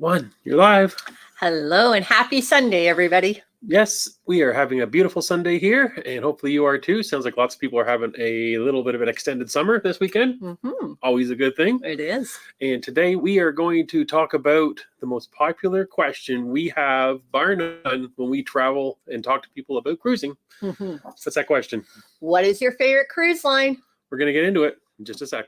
One, you're live. Hello and happy Sunday, everybody. Yes, we are having a beautiful Sunday here, and hopefully you are too. Sounds like lots of people are having a little bit of an extended summer this weekend. Always a good thing. It is. And today we are going to talk about the most popular question we have, bar none, when we travel and talk to people about cruising. What's that question? What is your favorite cruise line? We're going to get into it in just a sec.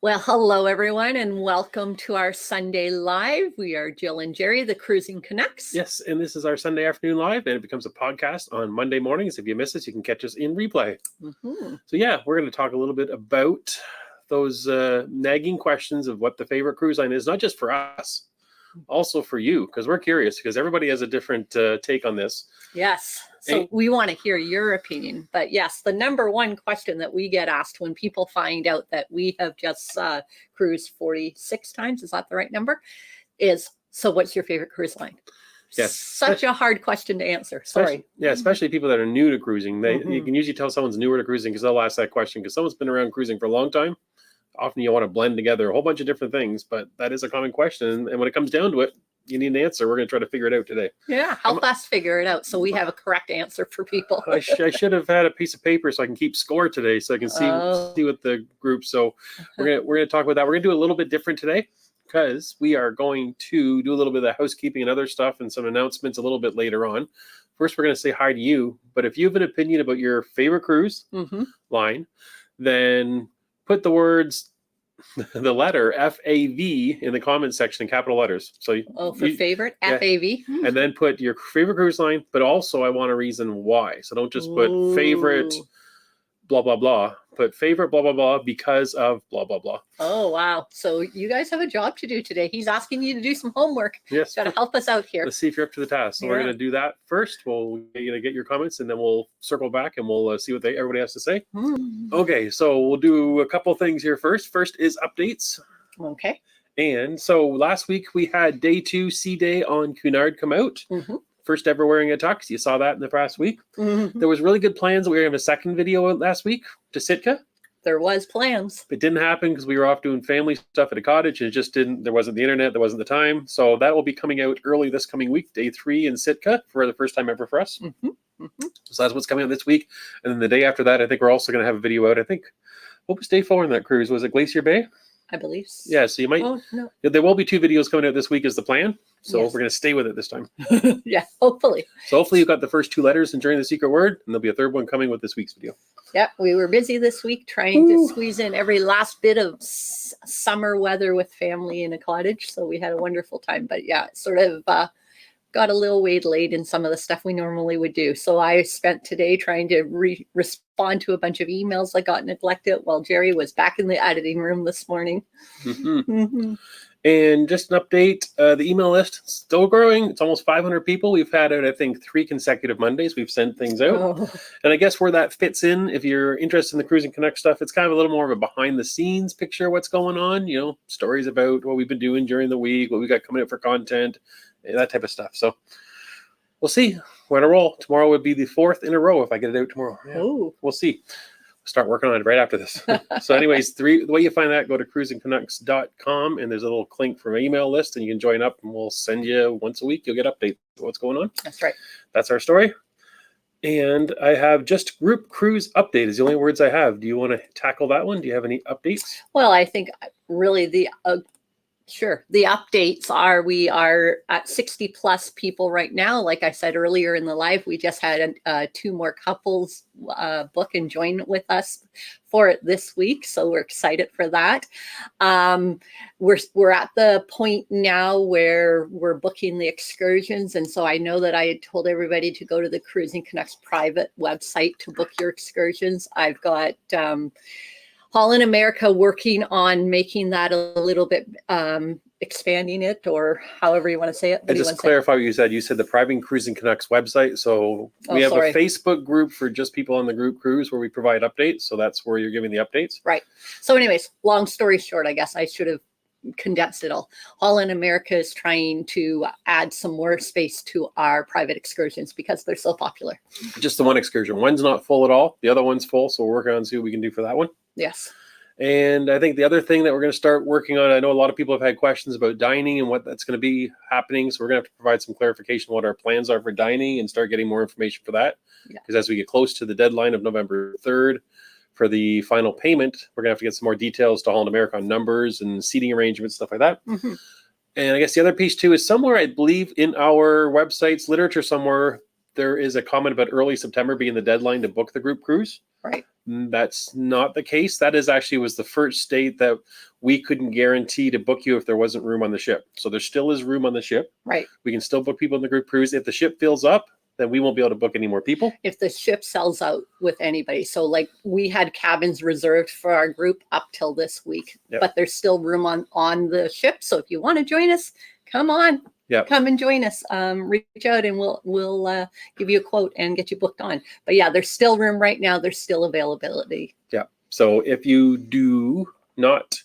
Well, hello, everyone, and welcome to our Sunday Live. We are Jill and Jerry, the Cruising Canucks. Yes, and this is our Sunday afternoon live, and it becomes a podcast on Monday mornings. If you miss us, you can catch us in replay. So yeah, we're going to talk a little bit about those nagging questions of what the favorite cruise line is, not just for us, also for you, because we're curious, because everybody has a different take on this. Yes. So we want to hear your opinion. But yes, the number one question that we get asked when people find out that we have just cruised 46 times, is that the right number? Is, so what's your favorite cruise line? Yes. Such a hard question to answer. Sorry. Especially people that are new to cruising. You can usually tell someone's newer to cruising because they'll ask that question because someone's been around cruising for a long time. Often you want to blend together a whole bunch of different things, but that is a common question. And when it comes down to it, you need an answer. We're going to try to figure it out today. Yeah, help us figure it out so we have a correct answer for people. I should have had a piece of paper so I can keep score today, so I can see what the group. So we're gonna talk about that. We're gonna do a little bit different today because we are going to do a little bit of the housekeeping and other stuff and some announcements a little bit later on. First, we're gonna say hi to you. But if you have an opinion about your favorite cruise line, then put the words, the letter FAV in the comments section in capital letters. So favorite FAV, and then put your favorite cruise line, but also I want a reason why. So don't just put favorite blah blah blah. Put favorite blah blah blah because of blah blah blah. Oh wow! So you guys have a job to do today. He's asking you to do some homework. Yes, got to help us out here. Let's see if you're up to the task. So we're going to do that first. We'll get your comments, and then we'll circle back and we'll see what everybody has to say. Okay, so we'll do a couple things here first. First is updates. Okay. And so last week we had day 2 Sea Day on Cunard come out. First ever wearing a tux. You saw that in the past week. There was really good plans. We were going to have a second video out last week to Sitka. There was plans. It didn't happen because we were off doing family stuff at a cottage. And it just didn't. There wasn't the internet. There wasn't the time. So that will be coming out early this coming week, day 3 in Sitka, for the first time ever for us. So that's what's coming out this week. And then the day after that, I think we're also going to have a video out. I think, what was day 4 in that cruise? Was it Glacier Bay? I believe. Yeah, so you might. There will be 2 videos coming out this week is the plan. So we're going to stay with it this time. Yeah, hopefully. So hopefully you got the first 2 letters enjoying the secret word, and there'll be a third one coming with this week's video. Yeah, we were busy this week trying to squeeze in every last bit of summer weather with family in a cottage. So we had a wonderful time. But yeah, it sort of got a little waylaid in some of the stuff we normally would do. So I spent today trying to respond to a bunch of emails that got neglected while Jerry was back in the editing room this morning. And just an update, the email list is still growing. It's almost 500 people. We've had out, I think, 3 consecutive Mondays. We've sent things out. And I guess where that fits in, if you're interested in the Cruising Connect stuff, it's kind of a little more of a behind-the-scenes picture of what's going on. You know, stories about what we've been doing during the week, what we got coming out for content, that type of stuff. So we'll see. We're on a roll. Tomorrow would be the 4th in a row if I get it out tomorrow. Yeah. We'll see. Start working on it right after this. So anyways, the way you find that, go to cruisingcanucks.com, and there's a little link for my email list, and you can join up, and we'll send you once a week. You'll get updates on what's going on. That's right. That's our story. And I have just group cruise update is the only words I have. Do you want to tackle that one? Do you have any updates? Well, I think really the updates are we are at 60 plus people right now. Like I said earlier in the live, we just had 2 more couples book and join with us for it this week. So we're excited for that. We're at the point now where we're booking the excursions. And so I know that I had told everybody to go to the Cruising Canucks private website to book your excursions. I've got Holland America working on making that a little bit, expanding it, or however you want to say it. And just clarify what you said. You said the private Cruising Canucks website. So we have a Facebook group for just people on the group cruise where we provide updates. So that's where you're giving the updates. Right. So anyways, long story short, I guess I should have condensed it all. Holland America is trying to add some more space to our private excursions because they're so popular. Just the one excursion. One's not full at all. The other one's full. So we're working on see what we can do for that one. Yes. And I think the other thing that we're going to start working on, I know a lot of people have had questions about dining and what that's going to be happening. So we're going to have to provide some clarification on what our plans are for dining and start getting more information for that. Because as we get close to the deadline of November 3rd for the final payment, we're going to have to get some more details to Holland America on numbers and seating arrangements, stuff like that. Mm-hmm. And I guess the other piece too is somewhere, I believe in our website's literature somewhere, there is a comment about early September being the deadline to book the group cruise. Right. That's not the case. That is actually was the first state that we couldn't guarantee to book you if there wasn't room on the ship. So there still is room on the ship. Right. We can still book people in the group cruise. If the ship fills up, then we won't be able to book any more people. If the ship sells out with anybody. So like we had cabins reserved for our group up till this week, but there's still room on the ship. So if you want to join us, come on. Come and join us. Reach out and we'll give you a quote and get you booked on. But yeah, there's still room right now. There's still availability. Yeah. So if you do not,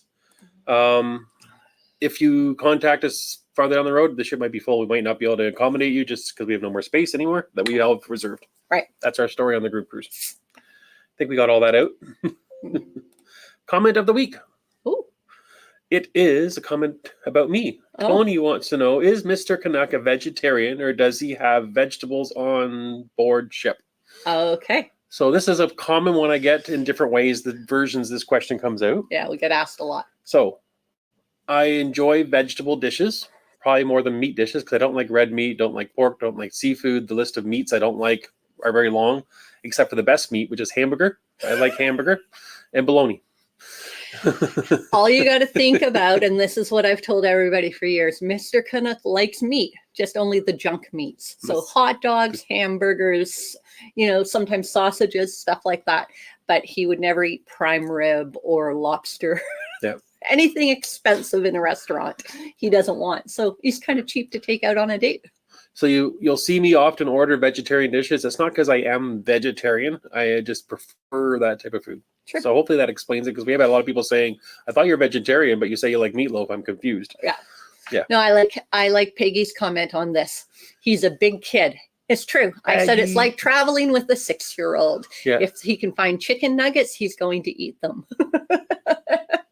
if you contact us farther down the road, the ship might be full. We might not be able to accommodate you just because we have no more space anymore that we have reserved. Right. That's our story on the group cruise. I think we got all that out. Comment of the week. Ooh. It is a comment about me. Tony wants to know, is Mr. Canuck a vegetarian or does he have vegetables on board ship? Okay. So this is a common one I get in different ways, the versions this question comes out. Yeah, we get asked a lot. So I enjoy vegetable dishes, probably more than meat dishes because I don't like red meat, don't like pork, don't like seafood. The list of meats I don't like are very long, except for the best meat, which is hamburger. I like hamburger and bologna. All you got to think about, and this is what I've told everybody for years, Mr. Canuck likes meat, just only the junk meats. So hot dogs, hamburgers, sometimes sausages, stuff like that. But he would never eat prime rib or lobster. Yeah. Anything expensive in a restaurant he doesn't want. So he's kind of cheap to take out on a date. So you'll see me often order vegetarian dishes. It's not because I am vegetarian. I just prefer that type of food. Sure. So hopefully that explains it because we have had a lot of people saying, I thought you're vegetarian, but you say you like meatloaf. I'm confused. Yeah. Yeah. No, I like Peggy's comment on this. He's a big kid. It's true. I said it's like traveling with a 6-year-old. Yeah. If he can find chicken nuggets, he's going to eat them.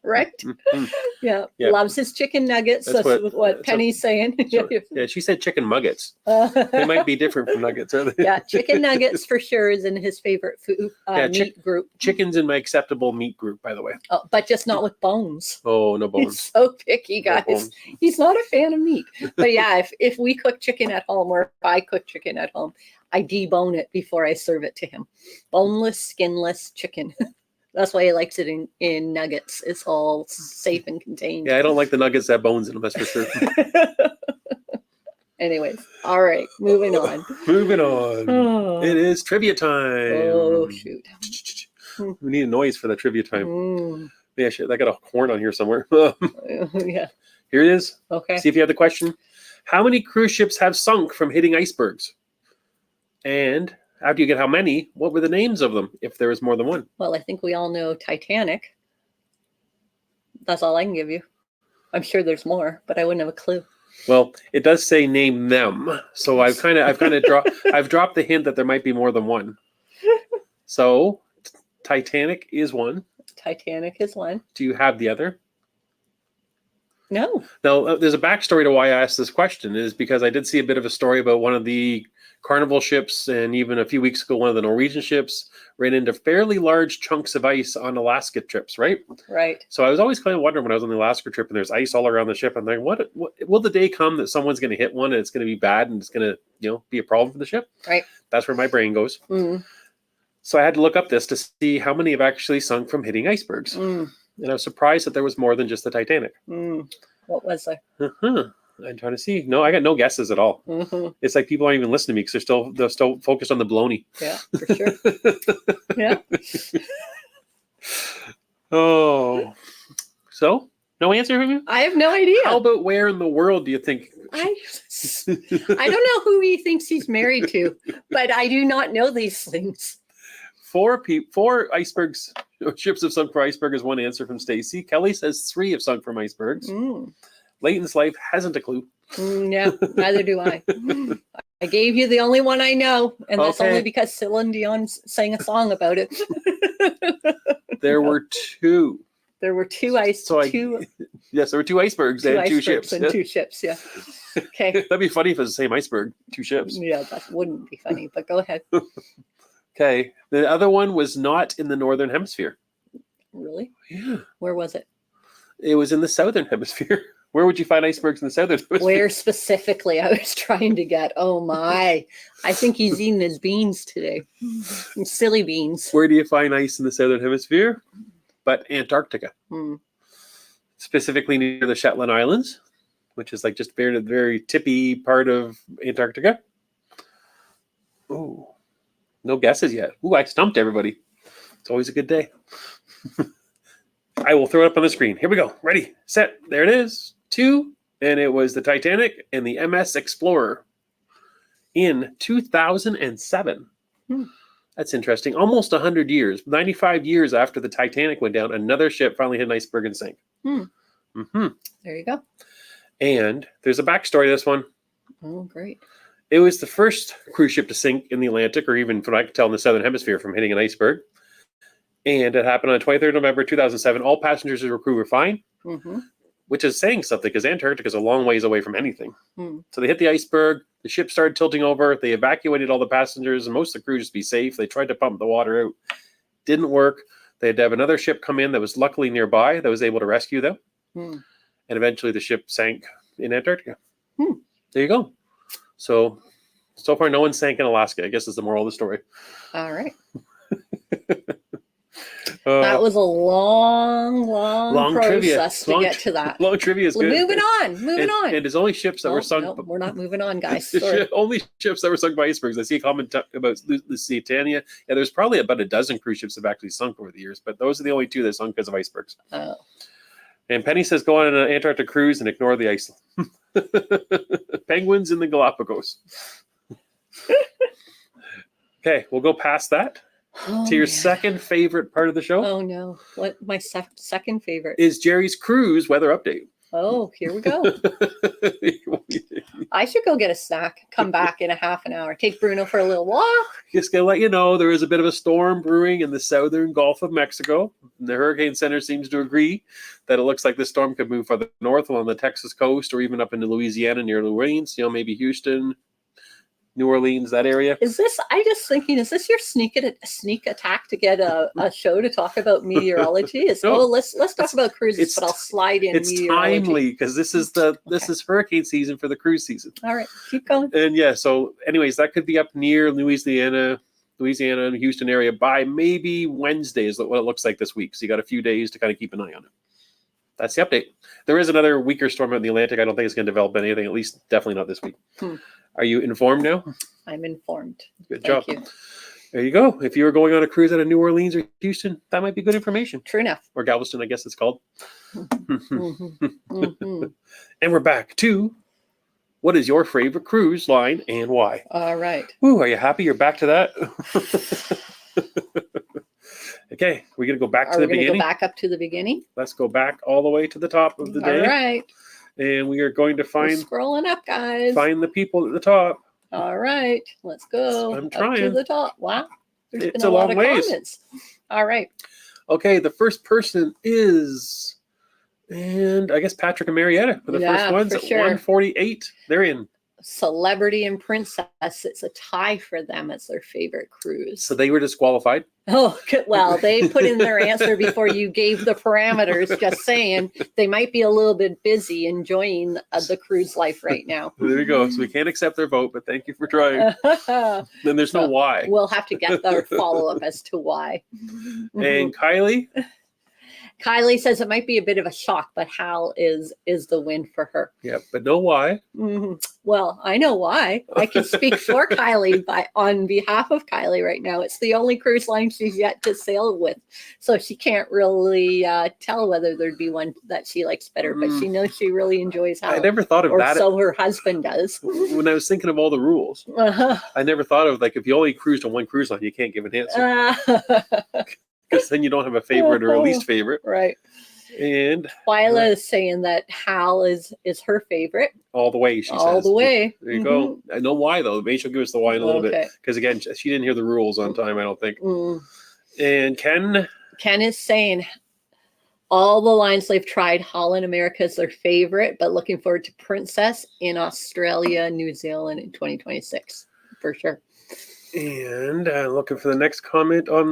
Right? Mm-hmm. Yeah. Loves his chicken nuggets. That's what Penny's saying. Yeah, she said chicken muggets. They might be different from nuggets, are they? Yeah, chicken nuggets for sure is in his favorite food meat group. Chicken's in my acceptable meat group, by the way. Oh, but just not with bones. Oh, no bones. He's so picky, guys. No, he's not a fan of meat. But yeah, if we cook chicken at home or if I cook chicken at home, I debone it before I serve it to him. Boneless, skinless chicken. That's why he likes it in nuggets. It's all safe and contained. Yeah, I don't like the nuggets that have bones in them, that's for sure. Anyways, all right, moving on. Oh. It is trivia time. Oh, shoot. We need a noise for the trivia time. Yeah, shit, I got a horn on here somewhere. Yeah. Here it is. Okay. See if you have the question. How many cruise ships have sunk from hitting icebergs? And after you get how many, what were the names of them if there was more than one? Well, I think we all know Titanic. That's all I can give you. I'm sure there's more, but I wouldn't have a clue. Well, it does say name them. So I've kind of dropped the hint that there might be more than one. So Titanic is one. Titanic is one. Do you have the other? No. Now, there's a backstory to why I asked this question. It is because I did see a bit of a story about one of the Carnival ships, and even a few weeks ago, one of the Norwegian ships ran into fairly large chunks of ice on Alaska trips, right? Right. So I was always kind of wondering when I was on the Alaska trip and there's ice all around the ship. I'm like, what will the day come that someone's going to hit one and it's going to be bad and it's going to, be a problem for the ship? Right. That's where my brain goes. Mm. So I had to look up this to see how many have actually sunk from hitting icebergs. Mm. And I was surprised that there was more than just the Titanic. Mm. What was there? I'm trying to see. No, I got no guesses at all. Mm-hmm. It's like people aren't even listening to me because they're still focused on the baloney. Yeah, for sure. Yeah. Oh. So, no answer from you? I have no idea. How about where in the world do you think? I don't know who he thinks he's married to, but I do not know these things. Four icebergs, or ships have sunk for icebergs. One answer from Stacy. Kelly says 3 have sunk from icebergs. Leighton's life hasn't a clue. No, neither do I. I gave you the only one I know, and that's only because Celine Dion sang a song about it. There were 2. There were 2 Yes, there were 2 icebergs and 2 ships. And 2 ships, yeah. Okay. That'd be funny if it was the same iceberg, 2 ships. Yeah, that wouldn't be funny, but go ahead. Okay. The other one was not in the northern hemisphere. Really? Yeah. Where was it? It was in the southern hemisphere. Where would you find icebergs in the southern hemisphere? Where specifically? I was trying to get. Oh my! I think he's eating his beans today. Silly beans. Where do you find ice in the southern hemisphere? But Antarctica. Specifically near the Shetland Islands, which is like just very, very tippy part of Antarctica. Oh, no guesses yet. Ooh, I stumped everybody. It's always a good day. I will throw it up on the screen. Here we go. Ready, set. There it is. 2, and it was the Titanic and the MS Explorer in 2007. That's interesting. Almost 100 years, 95 years after the Titanic went down, another ship finally hit an iceberg and sank. There you go. And there's a backstory to this one. Oh, great. It was the first cruise ship to sink in the Atlantic, or even from what I can tell in the southern hemisphere, from hitting an iceberg. And it happened on 23rd November 2007. All passengers and crew were fine. Which is saying something, because Antarctica is a long ways away from anything. So they hit the iceberg, the ship started tilting over, they evacuated all the passengers, and most of the crew just to be safe. They tried to pump the water out. Didn't work. They had to have another ship come in that was luckily nearby that was able to rescue them. And eventually the ship sank in Antarctica. There you go. So far no one sank in Alaska, I guess is the moral of the story. All right. That was a long process to get to that. Long trivia is good. Moving on. And there's only ships that were sunk. No, we're not moving on, guys. Only ships that were sunk by icebergs. I see a comment about Lusitania. Yeah, there's probably about a dozen cruise ships that have actually sunk over the years, but those are the only 2 that sunk because of icebergs. Oh. And Penny says go on an Antarctic cruise and ignore the ice. Penguins in the Galapagos. Okay, we'll go past that. To your second favorite part of the show. Oh no! What my second favorite is Jerry's cruise weather update. Oh, here we go. I should go get a snack. Come back in a half an hour. Take Bruno for a little walk. Just gonna let you know there is a bit of a storm brewing in the southern Gulf of Mexico. The Hurricane Center seems to agree that it looks like this storm could move further north along the Texas coast, or even up into Louisiana near New Orleans. Maybe Houston, New Orleans, that area. Is this your sneak attack to get a show to talk about meteorology? Let's talk about cruises, but I'll slide in it's meteorology. Timely, because this is hurricane season for the cruise season. All right, keep going. And yeah, so anyways, that could be up near Louisiana and Houston area by maybe Wednesday is what it looks like this week. So you got a few days to kind of keep an eye on it. That's the update. There is another weaker storm out in the Atlantic. I don't think it's going to develop anything, at least definitely not this week. Are you informed now? I'm informed. Good job. Thank you. There you go. If you were going on a cruise out of New Orleans or Houston, that might be good information. True enough. Or Galveston, I guess it's called. Mm-hmm. And we're back to what is your favorite cruise line and why? All right. Ooh, are you happy you're back to that? Okay, we're going to go back to the beginning. Go back up to the beginning? Let's go back all the way to the top of the day. All right. And we are going to We're scrolling up, guys. Find the people at the top. All right, let's go. I'm trying. Up to the top. Wow. There's been a lot long of ways. comments. All right. Okay, the first person is, and I guess Patrick and Marietta for the first ones at 148. They're in. Celebrity and Princess. It's a tie for them. It's their favorite cruise. So they were disqualified? Oh, well, they put in their answer before you gave the parameters, just saying they might be a little bit busy enjoying the cruise life right now. There we go. So we can't accept their vote, but thank you for trying. Then there's no why. We'll have to get their follow-up as to why. And Kylie? Kylie says it might be a bit of a shock, but Hal is the win for her. Yeah, but know why? Well, I know why. I can speak for Kylie on behalf of Kylie right now. It's the only cruise line she's yet to sail with, so she can't really tell whether there'd be one that she likes better. But she knows she really enjoys Hal. I never thought of that. So her husband does. When I was thinking of all the rules, I never thought of like if you only cruised on one cruise line, you can't give an answer. Because then you don't have a favorite or a least favorite. Right. And Twyla is saying that Hal is her favorite. All the way, she says. All the way. There you go. I know why, though. Maybe she'll give us the why in a little bit. Because, again, she didn't hear the rules on time, I don't think. And Ken is saying all the lines they've tried, Holland America is their favorite, but looking forward to Princess in Australia, New Zealand in 2026. For sure. And looking for the next comment on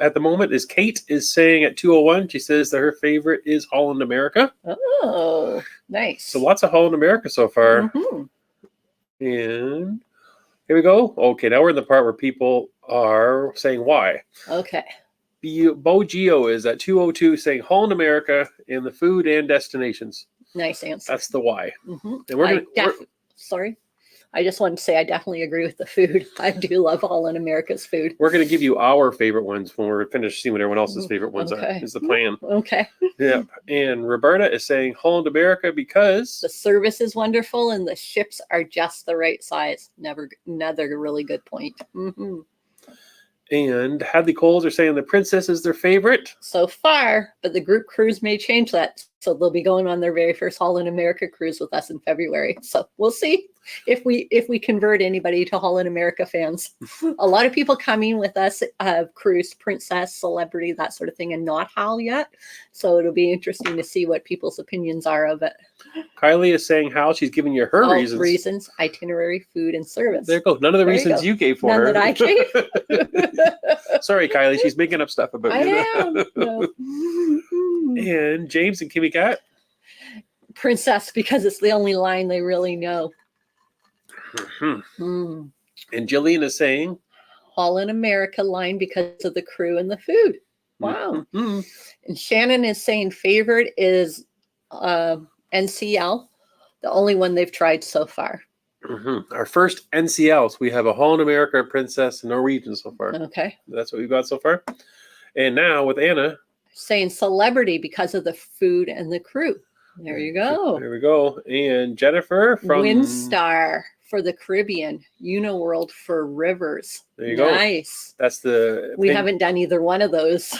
at the moment is Kate is saying at 2:01, she says that her favorite is Holland America. Oh, nice. So lots of Holland America so far. And here we go. Okay, now we're in the part where people are saying why. Okay. Bo Geo is at 2:02 saying Holland America in the food and destinations. Nice answer. That's the why. And we're sorry. I just wanted to say I definitely agree with the food. I do love Holland America's food. We're going to give you our favorite ones when we're finished seeing what everyone else's favorite ones are, is the plan. Okay. Yeah. And Roberta is saying Holland America because the service is wonderful and the ships are just the right size. Another really good point. And Hadley Coles are saying the Princess is their favorite. So far, but the group cruise may change that. So they'll be going on their very first Holland America cruise with us in February. So we'll see if we convert anybody to Holland America fans. A lot of people coming with us have cruised Princess, Celebrity, that sort of thing, and not Hal yet. So it'll be interesting to see what people's opinions are of it. Kylie is saying Hal. She's giving you her reasons. Reasons, itinerary, food, and service. There you go. None of the reasons you gave for her. None that I gave. Sorry, Kylie. She's making up stuff about you. I am. No. And James and Kimmy Cat. Princess, because it's the only line they really know. And Jillian is saying Holland America line because of the crew and the food. Wow. And Shannon is saying favorite is NCL, the only one they've tried so far. Our first NCLs. We have a Holland America, Princess, and Norwegian so far. Okay. That's what we've got so far. And now with Anna. Saying Celebrity because of the food and the crew. There you go. There we go. And Jennifer from Windstar for the Caribbean, Uniworld for rivers. There you go. Nice. That's the we haven't done either one of those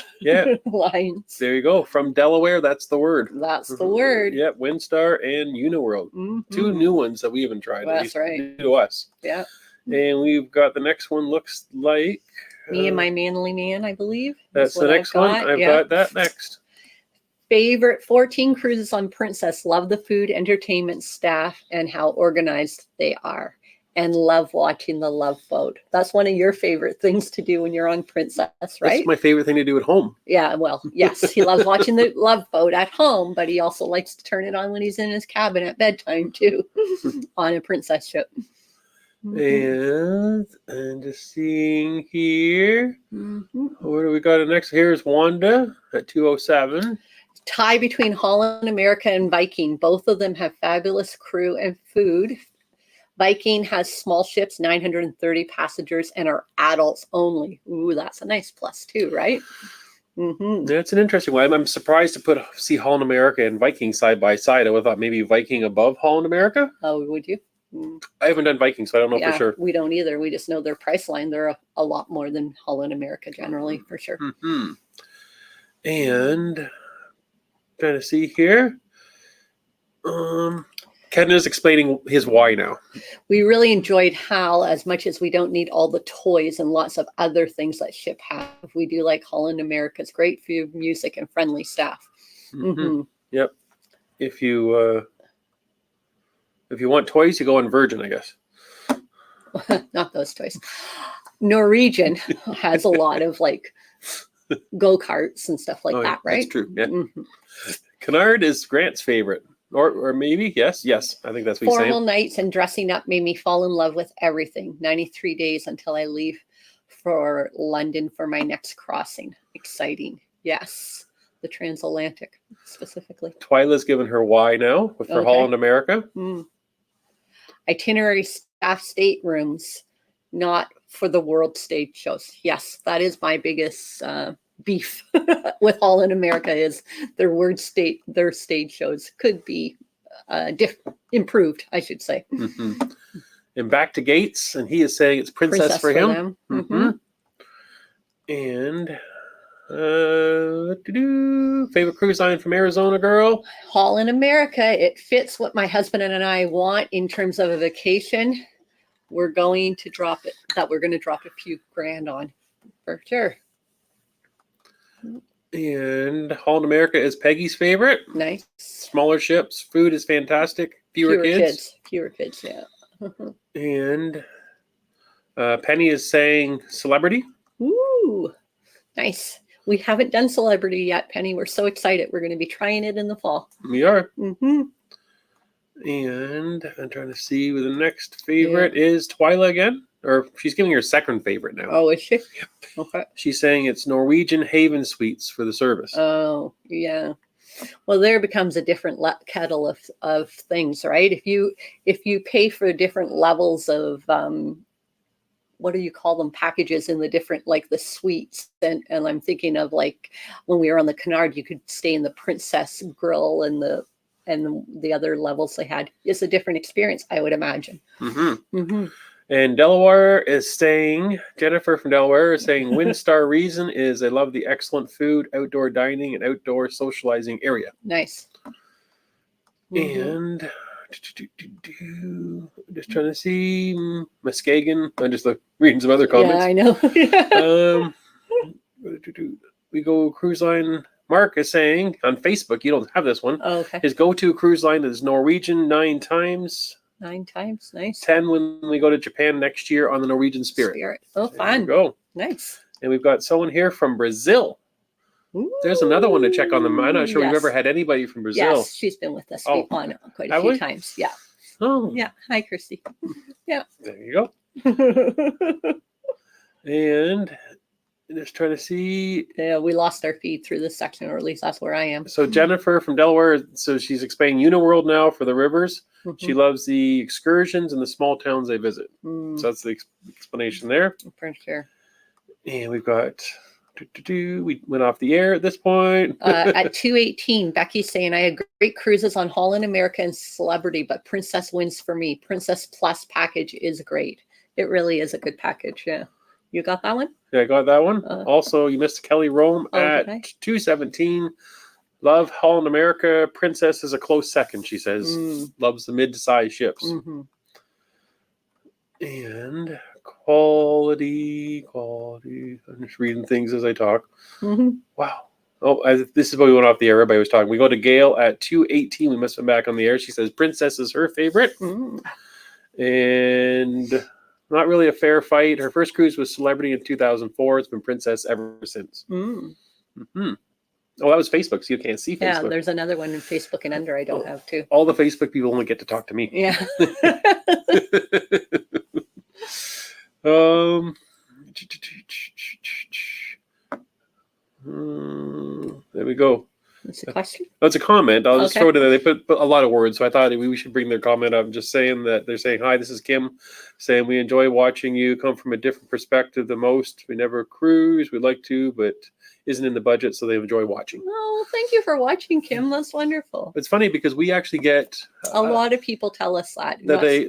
lines. There you go. From Delaware, that's the word. That's the word. Yep, Windstar and Uniworld. Two new ones that we haven't tried. Well, that's right. New to us. Yeah. And we've got the next one looks like Me and My Manly Man, I believe. That's the next one. I've got that next. Favorite 14 cruises on Princess. Love the food, entertainment, staff, and how organized they are. And love watching the Love Boat. That's one of your favorite things to do when you're on Princess, right? That's my favorite thing to do at home. Yeah, well, yes. He loves watching the Love Boat at home, but he also likes to turn it on when he's in his cabin at bedtime, too, on a Princess ship. And I'm just seeing here. What do we got next? Here's Wanda at 2:07. Tie between Holland America and Viking. Both of them have fabulous crew and food. Viking has small ships, 930 passengers, and are adults only. Ooh, that's a nice plus too, right? That's an interesting one. I'm surprised to see Holland America and Viking side by side. I would have thought maybe Viking above Holland America. Oh, would you? I haven't done Viking, so I don't know for sure. We don't either. We just know their price line. They're a lot more than Holland America generally, for sure. And trying to see here. Ken is explaining his why now. We really enjoyed Hal as much as we don't need all the toys and lots of other things that ship have. We do like Holland America's great food, music, and friendly staff. Yep. If you want toys, you go on Virgin, I guess. Not those toys. Norwegian has a lot of like go-karts and stuff like that, right? That's true. Yeah. Canard is Grant's favorite. Or maybe, yes. I think that's what he's saying. Formal nights and dressing up made me fall in love with everything. 93 days until I leave for London for my next crossing. Exciting. Yes, the transatlantic specifically. Twyla's given her why now for Okay. Holland America. Itinerary staff staterooms, not for the world stage shows. Yes, that is my biggest beef with Holland America is their stage shows could be improved, I should say. And back to Gates, and he is saying it's Princess for him. them. And favorite cruise line from Arizona, girl? Holland America. It fits what my husband and I want in terms of a vacation. We're going to drop it. We're going to drop a few grand on for sure. And Holland America is Peggy's favorite. Nice. Smaller ships. Food is fantastic. Fewer kids. Fewer kids, yeah. And Penny is saying Celebrity. Ooh, nice. We haven't done Celebrity yet, Penny. We're so excited. We're going to be trying it in the fall. We are. And I'm trying to see who the next favorite is. Twyla again? Or she's giving her second favorite now. Oh, is she? Okay. She's saying it's Norwegian Haven Suites for the service. Oh, yeah. Well, there becomes a different kettle of things, right? If you pay for different levels of what do you call them, packages in the different, like the suites, and I'm thinking of like when we were on the Canard, you could stay in the Princess Grill and the other levels they had. It's a different experience, I would imagine. And Delaware is saying, Jennifer from Delaware is saying, Windstar reason is I love the excellent food, outdoor dining, and outdoor socializing area. Nice. And just trying to see Muskegon. I'm just reading some other comments. Yeah, I know. We go cruise line. Mark is saying on Facebook, you don't have this one. Oh, okay. His go-to cruise line is Norwegian 9 times. 9 times, nice. 10 when we go to Japan next year on the Norwegian Spirit. Oh, fun. Go. Nice. And we've got someone here from Brazil. Ooh, there's another one to check on them. I'm not sure we've ever had anybody from Brazil. Yes, she's been with us on quite a few times. Yeah. Oh. Yeah. Hi, Kirsty. Yeah. There you go. And just trying to see. Yeah, we lost our feed through this section, or at least that's where I am. So Jennifer from Delaware, so she's explaining Uniworld now for the rivers. She loves the excursions and the small towns they visit. So that's the explanation there. For sure. And we've got, we went off the air at this point. At 2:18, Becky's saying, I had great cruises on Holland America and Celebrity, but Princess wins for me. Princess Plus package is great. It really is a good package. Yeah. You got that one? Yeah, I got that one. Also, you missed Kelly Rome at 2:17. Love Holland America. Princess is a close second, she says. Loves the mid-sized ships. And quality. I'm just reading things as I talk. Wow. Oh, this is what we went off the air. Everybody was talking. We go to Gail at 2:18. We must have been back on the air. She says Princess is her favorite. And not really a fair fight. Her first cruise was Celebrity in 2004. It's been Princess ever since. Oh, that was Facebook, so you can't see Facebook. Yeah, there's another one in Facebook and under I don't have too. All the Facebook people only get to talk to me. Yeah. There we go. That's a question? That's a comment. I'll just throw it in there. They put a lot of words, so I thought we should bring their comment up. Just saying that they're saying, hi, this is Kim, saying we enjoy watching you come from a different perspective than most. We never cruise. We'd like to, but isn't in the budget, so they enjoy watching. Oh, thank you for watching, Kim. That's wonderful. It's funny because we actually get a lot of people tell us that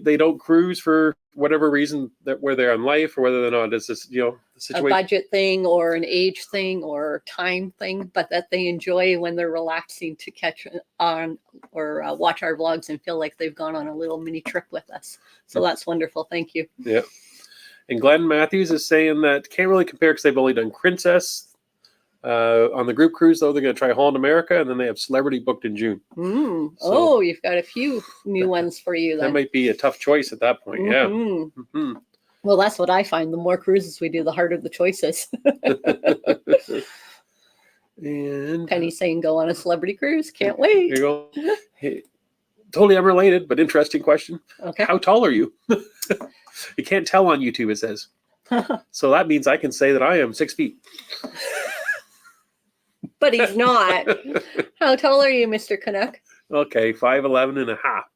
they don't cruise for whatever reason, that where they're in life, or whether or not it's this, the situation, a budget thing or an age thing or time thing, but that they enjoy when they're relaxing to catch on or watch our vlogs and feel like they've gone on a little mini trip with us. So that's wonderful. Thank you. Yeah. And Glenn Matthews is saying that can't really compare because they've only done Princess. On the group cruise, though, they're going to try Holland America, and then they have Celebrity booked in June. So you've got a few new ones for you then. That might be a tough choice at that point. Yeah. Well, that's what I find. The more cruises we do, the harder the choices. And Penny saying, go on a Celebrity cruise. Can't wait. Here you go. Hey, totally unrelated, but interesting question. Okay. How tall are you? You can't tell on YouTube, it says. So that means I can say that I am 6 feet. but he's not. How tall are you, Mr. Canuck? Okay, 5'11" and a half.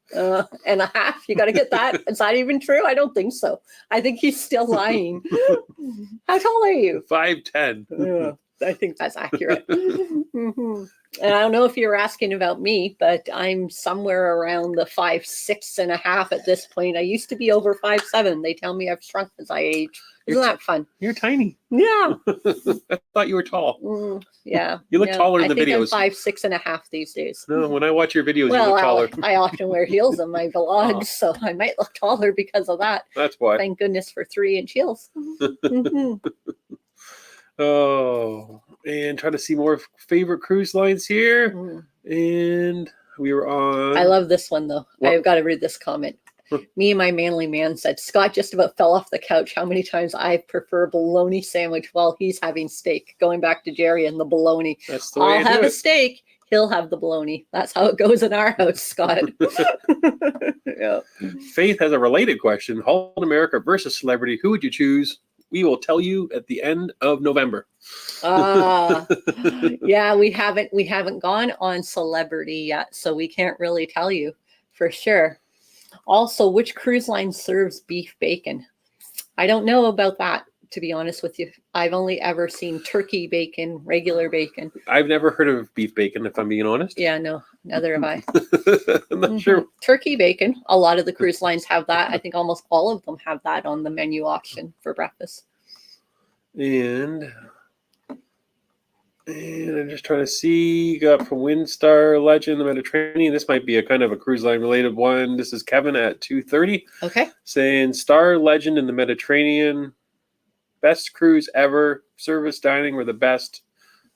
And a half. You got to get that. Is that even true? I don't think so. I think he's still lying. How tall are you? 5'10". I think that's accurate. And I don't know if you're asking about me, but I'm somewhere around the 5'6" and a half at this point. I used to be over 5'7". They tell me I've shrunk as I age. Isn't that fun? You're tiny. Yeah. I thought you were tall. Yeah. You look taller in the videos. I'm 5'6" and a half these days. No, when I watch your videos, you look taller. I often wear heels in my vlogs, so I might look taller because of that. That's why. Thank goodness for 3-inch heels. Oh, and try to see more favorite cruise lines here. And we were on. I love this one, though. What? I've got to read this comment. Me and my manly man said, Scott just about fell off the couch. How many times I prefer bologna sandwich while he's having steak. Going back to Jerry and the bologna. That's the way I'll have a steak. He'll have the bologna. That's how it goes in our house, Scott. Yeah. Faith has a related question. Holland America versus Celebrity. Who would you choose? We will tell you at the end of November. Yeah, we haven't gone on Celebrity yet, so we can't really tell you for sure. Also, which cruise line serves beef bacon? I don't know about that, to be honest with you. I've only ever seen turkey bacon, regular bacon. I've never heard of beef bacon, if I'm being honest. Yeah, no, neither have I. I'm not sure. Turkey bacon. A lot of the cruise lines have that. I think almost all of them have that on the menu option for breakfast. And I'm just trying to see. Got from Windstar Legend, the Mediterranean. This might be a kind of a cruise line related one. This is Kevin at 2:30. Okay. Saying Star Legend in the Mediterranean. Best cruise ever. Service dining were the best.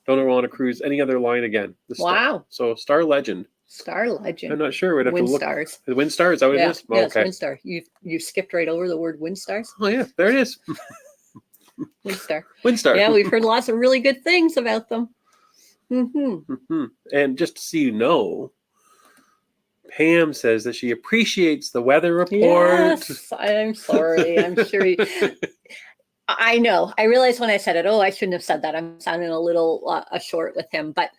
Don't ever want to cruise any other line again. Wow. So Star Legend. Star Legend. I'm not sure. We'd have to look. Windstars. The Windstar, is that what it is? Yeah, Okay. it's Windstar. You skipped right over the word Windstars. Oh yeah, there it is. Windstar. Windstar. Yeah, we've heard lots of really good things about them. And just so you know, Pam says that she appreciates the weather report. Yes, I'm sorry. I'm sure. I know. I realized when I said it, I shouldn't have said that. I'm sounding a little short with him. But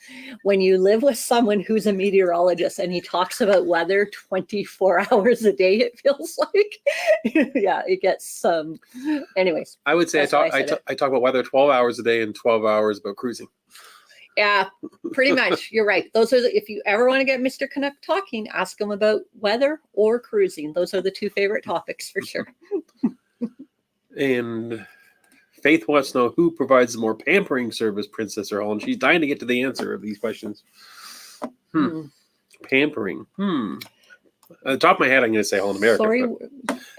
when you live with someone who's a meteorologist and he talks about weather 24 hours a day, it feels like, yeah, it gets some. Anyways. I would say I talk about weather 12 hours a day and 12 hours about cruising. Yeah, pretty much. You're right. Those are if you ever want to get Mr. Canuck talking, ask him about weather or cruising. Those are the two favorite topics for sure. And Faith wants to know who provides the more pampering service, Princess or Holland. She's dying to get to the answer of these questions. Pampering. At the top of my head, I'm going to say Holland America. Sorry.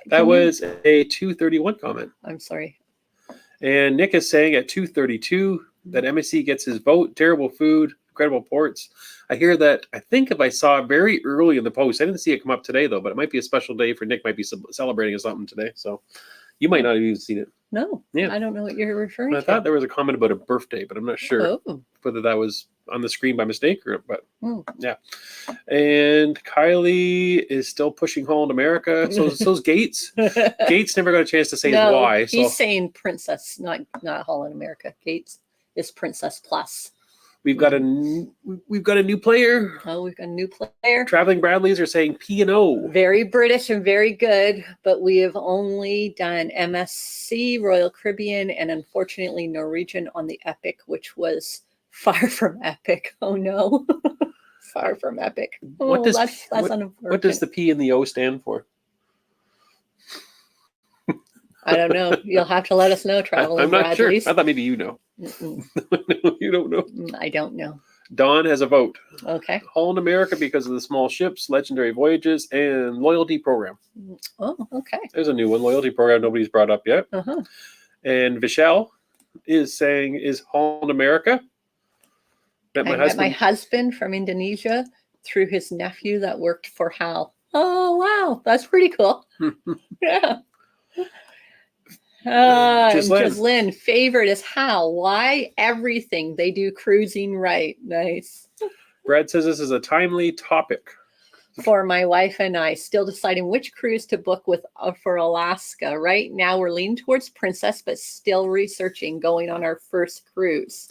That was a 2:31 comment. I'm sorry. And Nick is saying at 2:32 that MSC gets his vote. Terrible food, incredible ports. I hear that. I think if I saw it very early in the post, I didn't see it come up today though, but it might be a special day for Nick. Might be celebrating or something today. So you might not have even seen it. No, yeah. I don't know what you're referring to. I thought there was a comment about a birthday, but I'm not sure whether that was on the screen by mistake or. But yeah. And Kylie is still pushing Holland America. So's Gates. Gates never got a chance to say why. So he's saying Princess, not Holland America. Gates is Princess Plus. We've got a new player. Oh, we've got a new player. Traveling Bradleys are saying P&O. Very British and very good, but we have only done MSC, Royal Caribbean, and unfortunately Norwegian on the Epic, which was far from epic. Oh no, far from epic. Oh, that's unfortunate. What does the P and the O stand for? I don't know. You'll have to let us know, Traveling I'm not Bradleys. sure. I thought maybe you know. You don't know. I don't know. Dawn has a vote. Okay. Holland America because of the small ships, legendary voyages, and loyalty program. Oh, okay. There's a new one, loyalty program nobody's brought up yet. And Vishal is saying, is Holland America? I met my husband from Indonesia through his nephew that worked for Hal. Oh, wow. That's pretty cool. Yeah. Gislyn, favorite is Hal. Why? Everything. They do cruising right. Nice. Brad says this is a timely topic. For my wife and I, still deciding which cruise to book with for Alaska. Right now, we're leaning towards Princess, but still researching going on our first cruise.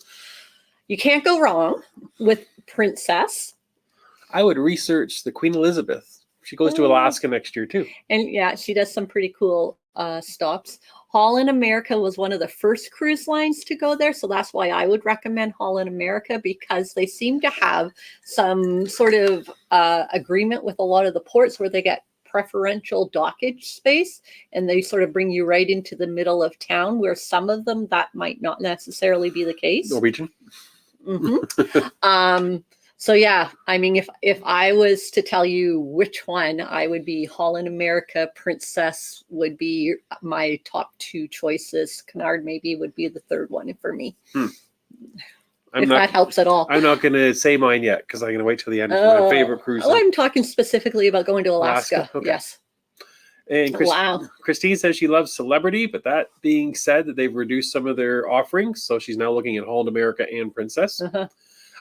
You can't go wrong with Princess. I would research the Queen Elizabeth. She goes to Alaska next year too. And yeah, she does some pretty cool stops. Holland America was one of the first cruise lines to go there. So that's why I would recommend Holland America, because they seem to have some sort of agreement with a lot of the ports where they get preferential dockage space, and they sort of bring you right into the middle of town, where some of them that might not necessarily be the case. Norwegian. So yeah, I mean, if I was to tell you which one, I would be Holland America. Princess would be my top two choices. Cunard maybe would be the third one for me. If that helps at all. I'm not going to say mine yet, because I'm going to wait till the end for my favorite cruise. Oh, I'm talking specifically about going to Alaska. Okay. Yes. And Christine says she loves Celebrity, but that being said, that they've reduced some of their offerings, so she's now looking at Holland America and Princess.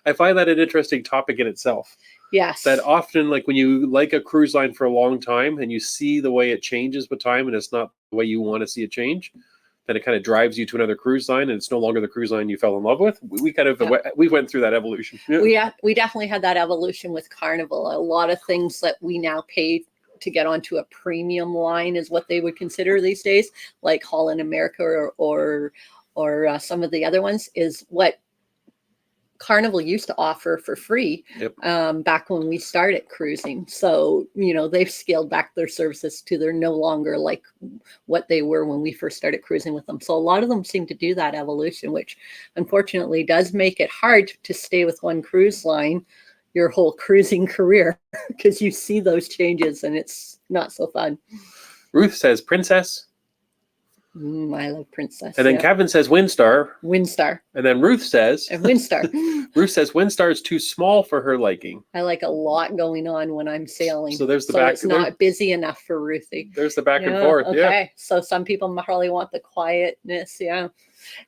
I find that an interesting topic in itself. Yes. That often, like when you like a cruise line for a long time and you see the way it changes with time and it's not the way you want to see it change, then it kind of drives you to another cruise line and it's no longer the cruise line you fell in love with. We kind of we went through that evolution. We definitely had that evolution with Carnival. A lot of things that we now pay to get onto a premium line is what they would consider these days, like Holland America or some of the other ones, is what Carnival used to offer for free back when we started cruising. So, they've scaled back their services to they're no longer like what they were when we first started cruising with them. So a lot of them seem to do that evolution, which unfortunately does make it hard to stay with one cruise line your whole cruising career, because you see those changes and it's not so fun. Ruth says Princess. I love Princess. And then Kevin says Windstar. And then Ruth says Windstar. Ruth says Windstar is too small for her liking. I like a lot going on when I'm sailing. So there's the back. It's not busy enough for Ruthie. There's the back and forth. Okay. Yeah. So some people probably want the quietness. Yeah.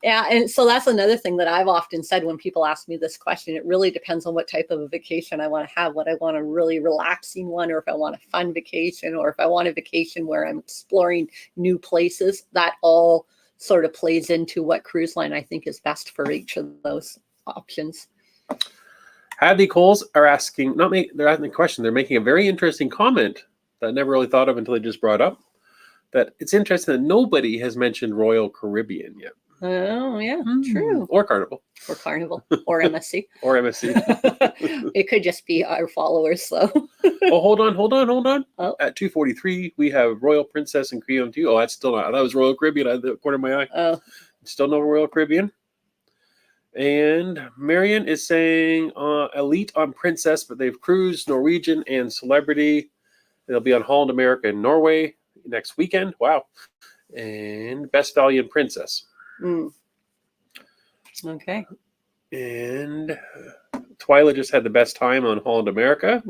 Yeah. And so that's another thing that I've often said when people ask me this question. It really depends on what type of a vacation I want to have, what I want a really relaxing one, or if I want a fun vacation, or if I want a vacation where I'm exploring new places. That all sort of plays into what cruise line I think is best for each of those options. Hadley Coles are asking, they're asking a question. They're making a very interesting comment that I never really thought of until they just brought up. That it's interesting that nobody has mentioned Royal Caribbean yet. Oh, yeah, true. Or Carnival. Or Carnival. Or MSC. Or MSC. It could just be our followers, though. Oh, hold on. Oh. At 2:43, we have Royal Princess and Creole 2. Oh, that's still not. That was Royal Caribbean out of the corner of my eye. Oh. Still no Royal Caribbean. And Marion is saying Elite on Princess, but they've cruised Norwegian and Celebrity. They'll be on Holland America and Norway next weekend. Wow. And Best Value and Princess. Okay. And Twyla just had the best time on Holland America.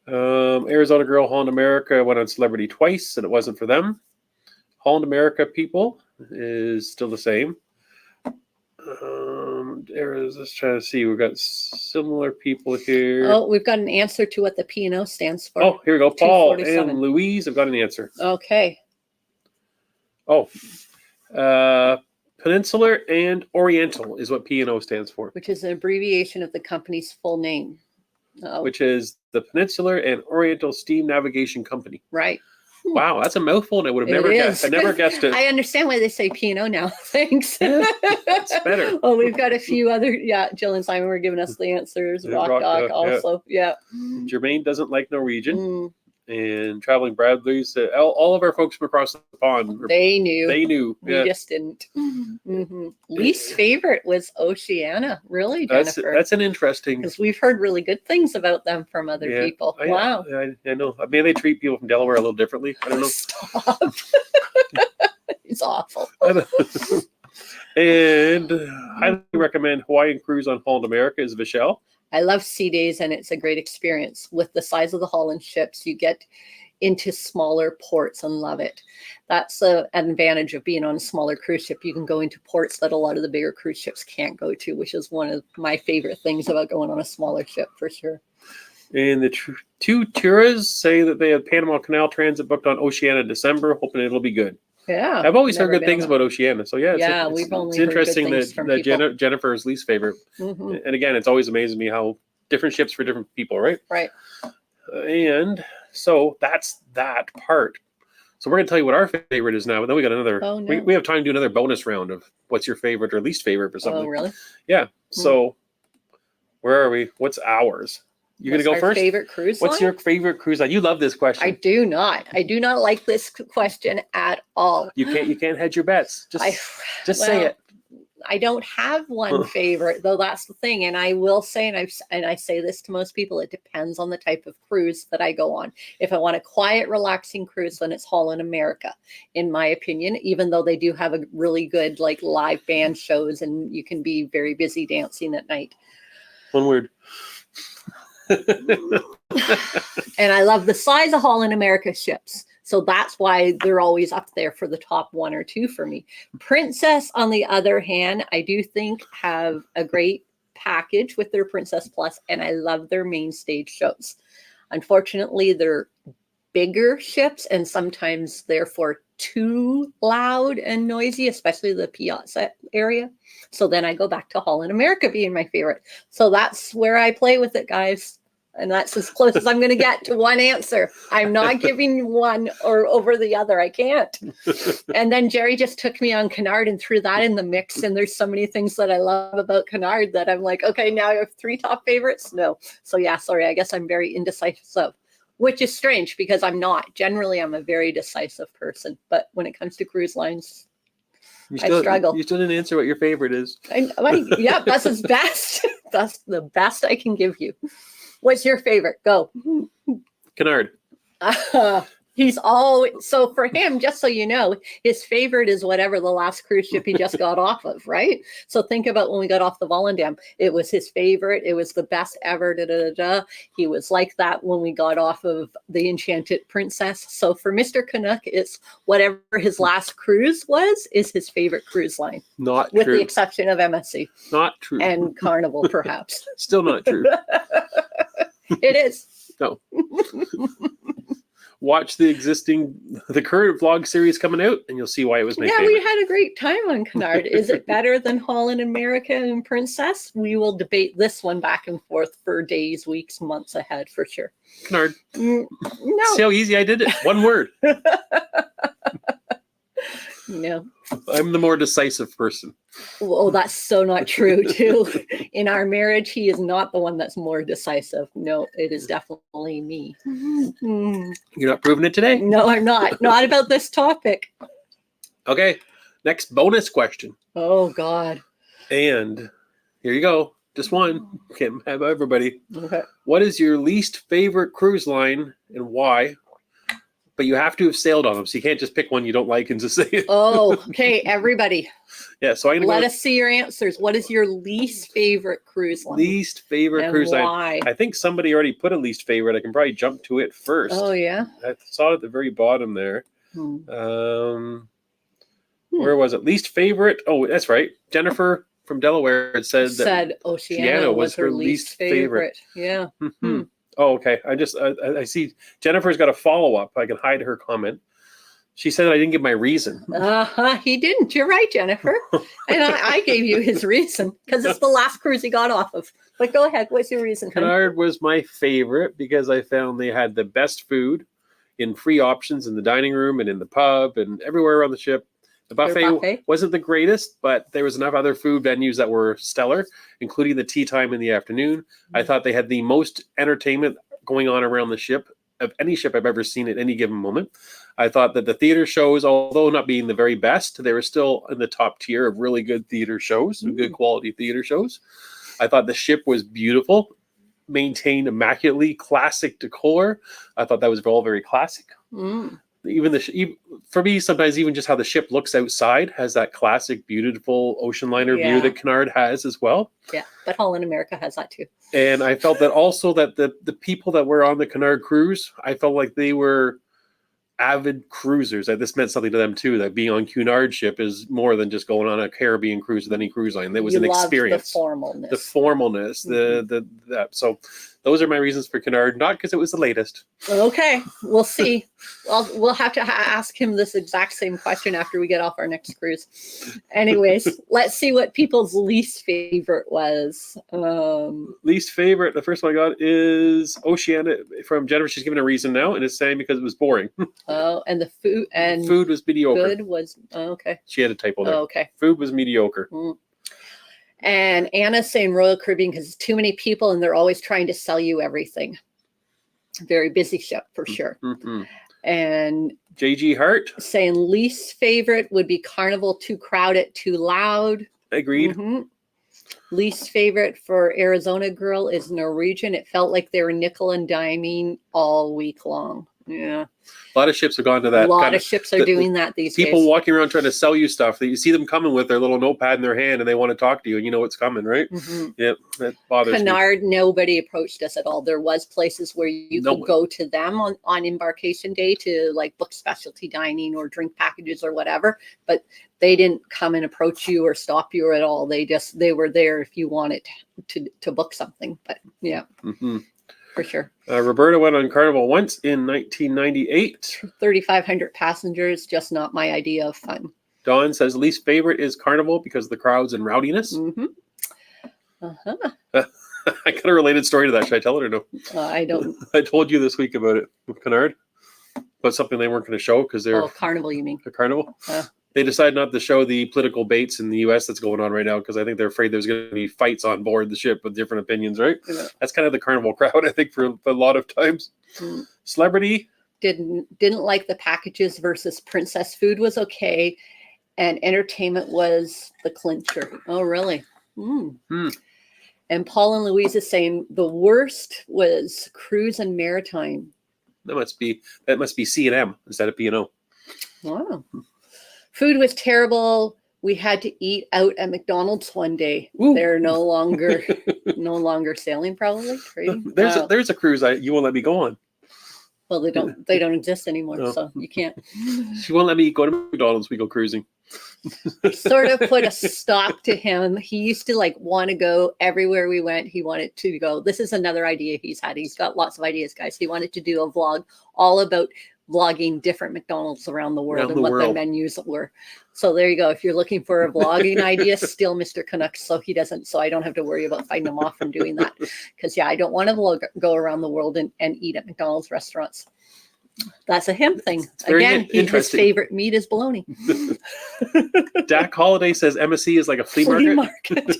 Arizona Girl Holland America went on Celebrity twice, and it wasn't for them. Holland America people is still the same. Let's try to see. We've got similar people here. Oh, we've got an answer to what the P&O stands for. Oh, here we go. Paul and Louise have got an answer. Okay. Oh, Peninsular and Oriental is what P&O stands for. Which is an abbreviation of the company's full name. Which is the Peninsular and Oriental Steam Navigation Company. Right. Wow, that's a mouthful, and I would have never guessed. I never guessed it. I understand why they say P&O now. Thanks. It's better. Oh, we've got a few other. Yeah, Jill and Simon were giving us the answers. Rock Dog also. Yeah. Jermaine doesn't like Norwegian. And Traveling Bradley's, all of our folks from across the pond. They knew. We just didn't. Least favorite was Oceania. Really, Jennifer? That's an interesting. Because we've heard really good things about them from other people. Wow. I know. Maybe they treat people from Delaware a little differently. I don't know. Stop. It's awful. And highly recommend Hawaiian Cruise on Holland America is Vishelle. I love sea days, and it's a great experience. With the size of the Holland ships, you get into smaller ports and love it. That's an advantage of being on a smaller cruise ship. You can go into ports that a lot of the bigger cruise ships can't go to, which is one of my favorite things about going on a smaller ship, for sure. And the two Turas say that they have Panama Canal transit booked on Oceania in December, hoping it'll be good. Yeah. I've always heard never good been things on that. about Oceania. So yeah, Yeah, it's we've only heard good interesting things from that people. Jennifer's least favorite. Mhm. And again, it's always amazes me how different ships for different people, right? Right. And so that's that part. So we're going to tell you what our favorite is now, but then we got another. Oh, no. We have time to do another bonus round of what's your favorite or least favorite or something. Oh, really? Yeah. So where are we? What's ours? You're going to go first? Favorite cruise What's line? your favorite cruise line? You love this question. I do not. I do not like this question at all. You can't hedge your bets. Just say it. I don't have one favorite, though. That's the thing. And I will say, and I say this to most people, it depends on the type of cruise that I go on. If I want a quiet, relaxing cruise, then it's Holland America, in my opinion, even though they do have a really good like live band shows and you can be very busy dancing at night. One word. And I love the size of Holland America ships. So that's why they're always up there for the top 1 or 2 for me. Princess, on the other hand, I do think have a great package with their Princess Plus, and I love their main stage shows. Unfortunately, they're bigger ships and sometimes therefore too loud and noisy, especially the Piazza area. So then I go back to Holland America being my favorite. So that's where I play with it, guys. And that's as close as I'm going to get to one answer. I'm not giving one or over the other. I can't. And then Jerry just took me on Cunard and threw that in the mix. And there's so many things that I love about Cunard that I'm like, okay, now I have 3 top favorites. No. So yeah, sorry. I guess I'm very indecisive, which is strange because I'm not. Generally, I'm a very decisive person. But when it comes to cruise lines, I struggle. You still didn't answer what your favorite is. Yeah, that's his best. That's the best I can give you. What's your favorite? Go. Cunard. He's always, so for him, just so you know, his favorite is whatever the last cruise ship he just got off of, right? So think about when we got off the Volendam. It was his favorite. It was the best ever. He was like that when we got off of the Enchanted Princess. So for Mr. Canuck, it's whatever his last cruise was is his favorite cruise line. Not with true. The exception of MSC. Not true. And Carnival, perhaps. Still not true. It is. No. Watch the current vlog series coming out, and you'll see why it was my favorite. We had a great time on Cunard. Is it better than Holland America and Princess? We will debate this one back and forth for days, weeks, months ahead, for sure. Cunard. No. See how easy I did it? One word. No. I'm the more decisive person. Oh, that's so not true, too. In our marriage, he is not the one that's more decisive. No, it is definitely me. You're not proving it today? No, I'm not. Not about this topic. Okay. Next bonus question. Oh, God. And here you go. Just one. Can't have everybody. Okay. What is your least favorite cruise line and why? But you have to have sailed on them, so you can't just pick one you don't like and just say it. Oh, okay, everybody. Yeah, so I'm Let us see your answers. What is your least favorite cruise line? Least favorite and cruise why? line. I think somebody already put a least favorite. I can probably jump to it first. Oh, yeah? I saw it at the very bottom there. Where was it? Least favorite? Oh, that's right. Jennifer from Delaware had said Oceania was her least favorite. Yeah. Oh, okay. I see Jennifer's got a follow-up. I can hide her comment. She said I didn't give my reason. He didn't. You're right, Jennifer. And I gave you his reason because it's the last cruise he got off of. But go ahead. What's your reason? Cunard was my favorite because I found they had the best food in free options in the dining room and in the pub and everywhere around the ship. The buffet wasn't the greatest, but there was enough other food venues that were stellar, including the tea time in the afternoon. I thought they had the most entertainment going on around the ship of any ship I've ever seen at any given moment. I thought that the theater shows, although not being the very best, they were still in the top tier of really good theater shows, good quality theater shows. I thought the ship was beautiful, maintained immaculately, classic decor. I thought that was all very classic. Even for me, sometimes even just how the ship looks outside has that classic, beautiful ocean liner view that Cunard has as well. Yeah, but Holland America has that too. And I felt that also that the people that were on the Cunard cruise, I felt like they were avid cruisers. That this meant something to them too. That being on Cunard ship is more than just going on a Caribbean cruise with any cruise line. There was an experience. The formalness. So those are my reasons for Kennard, not because it was the latest. Okay, we'll see. We'll have to ask him this exact same question after we get off our next cruise. Anyways, let's see what people's least favorite was. Least favorite, the first one I got is Oceana from Jennifer. She's given a reason now, and it's saying because it was boring. Oh, and the food and food was mediocre. Good was okay. She had a typo there. Oh, okay. Food was mediocre. And Anna's saying Royal Caribbean because it's too many people and they're always trying to sell you everything. Very busy ship for sure. And JG Hart saying least favorite would be Carnival, too crowded, too loud. Agreed. Least favorite for Arizona Girl is Norwegian. It felt like they were nickel and diming all week long. Yeah. A lot of ships have gone to that. A lot of ships are doing that these days. People walking around trying to sell you stuff. That you see them coming with their little notepad in their hand and they want to talk to you and you know what's coming, right? Yep, that bothers Kennard, me. Nobody approached us at all. There was places where you could go to them on embarkation day to like book specialty dining or drink packages or whatever, but they didn't come and approach you or stop you at all. They were there if you wanted to book something. But yeah. For sure. Roberta went on Carnival once in 1998. 3,500 passengers, just not my idea of fun. Dawn says least favorite is Carnival because of the crowds and rowdiness. I got a related story to that. Should I tell it or no? I don't. I told you this week about it with Kennard. But something they weren't going to show because they're... Oh, Carnival, you mean? The Carnival? They decided not to show the political baits in the U.S. that's going on right now because I think they're afraid there's going to be fights on board the ship with different opinions, right? Yeah. That's kind of the Carnival crowd, I think, for a lot of times. Celebrity. Didn't like the packages versus princess food was okay. And entertainment was the clincher. Oh, really? And Paul and Louise is saying the worst was cruise and maritime. That must be C&M instead of P&O. Wow. Food was terrible. We had to eat out at McDonald's one day. Ooh. They're no longer sailing, probably. There's a cruise you won't let me go on. Well, they don't exist anymore, so you can't. She won't let me go to McDonald's. We go cruising. Sort of put a stop to him. He used to want to go everywhere we went. He wanted to go. This is another idea he's had. He's got lots of ideas, guys. He wanted to do a vlog all about vlogging different McDonald's around the world and what the menus were. So there you go. If you're looking for a vlogging idea, still Mr. Canucks, so I don't have to worry about fighting him off from doing that. Because I don't want to go around the world and eat at McDonald's restaurants. That's a him thing. Again, his favorite meat is bologna. Dak Holiday says MSC is like a flea market.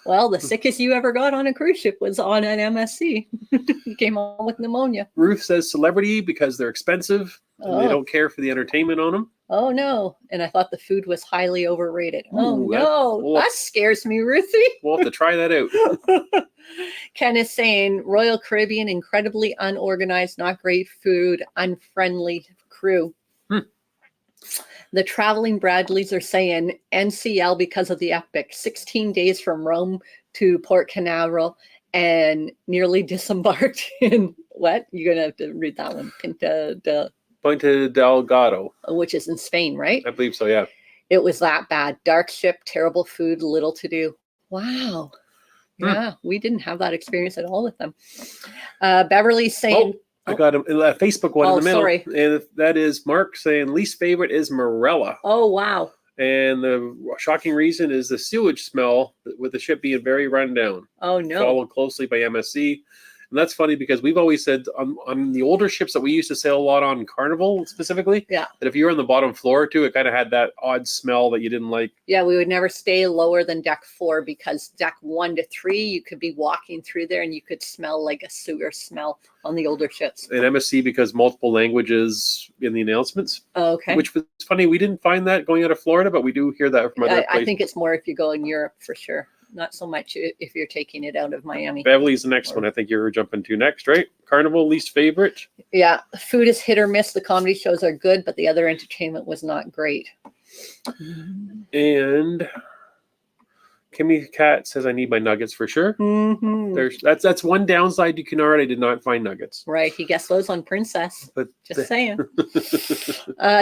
Well, the sickest you ever got on a cruise ship was on an MSC. You came home with pneumonia. Ruth says celebrity because they're expensive. And they don't care for the entertainment on them. Oh, no. And I thought the food was highly overrated. That scares me, Ruthie. We'll have to try that out. Ken is saying Royal Caribbean, incredibly unorganized, not great food, unfriendly crew. The traveling Bradleys are saying NCL because of the epic 16 days from Rome to Port Canaveral and nearly disembarked in what? You're going to have to read that one. Puente Delgado. Which is in Spain, right? I believe so, yeah. It was that bad. Dark ship, terrible food, little to do. Wow. Yeah, we didn't have that experience at all with them. Beverly's saying... I got a Facebook one in the middle. Sorry. And that is Mark saying least favorite is Morella. Oh, wow. And the shocking reason is the sewage smell with the ship being very run down. Oh, no. Followed closely by MSC. And that's funny because we've always said on the older ships that we used to sail a lot on Carnival specifically, that if you were on the bottom floor too, it kind of had that odd smell that you didn't like. Yeah, we would never stay lower than deck 4 because deck 1 to 3, you could be walking through there and you could smell like a sewer smell on the older ships. And MSC because multiple languages in the announcements. Oh, okay. Which was funny. We didn't find that going out of Florida, but we do hear that from other places. I think it's more if you go in Europe for sure. Not so much if you're taking it out of Miami. Beverly's the next one. I think you're jumping to next, right? Carnival, least favorite? Yeah. Food is hit or miss. The comedy shows are good, but the other entertainment was not great. And Kimmy Cat says I need my nuggets for sure. That's one downside to Cunard. I did not find nuggets. Right, he gets those on Princess. But Just saying.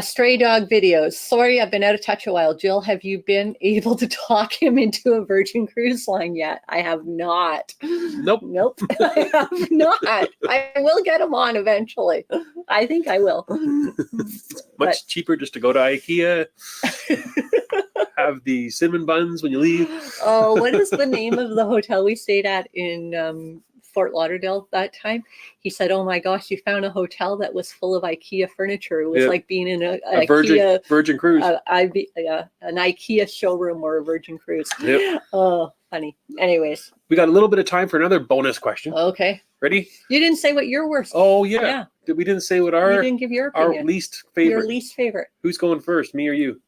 Stray dog videos. Sorry, I've been out of touch a while. Jill, have you been able to talk him into a Virgin Cruise Line yet? I have not. Nope. I have not. I will get him on eventually. I think I will. Much cheaper just to go to IKEA. Have the cinnamon buns when you leave. Oh, what is the name of the hotel we stayed at in Fort Lauderdale that time? He said, "Oh my gosh, you found a hotel that was full of IKEA furniture. It was like being in a IKEA Virgin Cruise, an IKEA showroom or a Virgin Cruise." Yep. Oh, funny. Anyways, we got a little bit of time for another bonus question. Okay. Ready? You didn't say what your worst. Oh yeah. We didn't say what you didn't give your opinion. Our least favorite. Your least favorite. Who's going first? Me or you?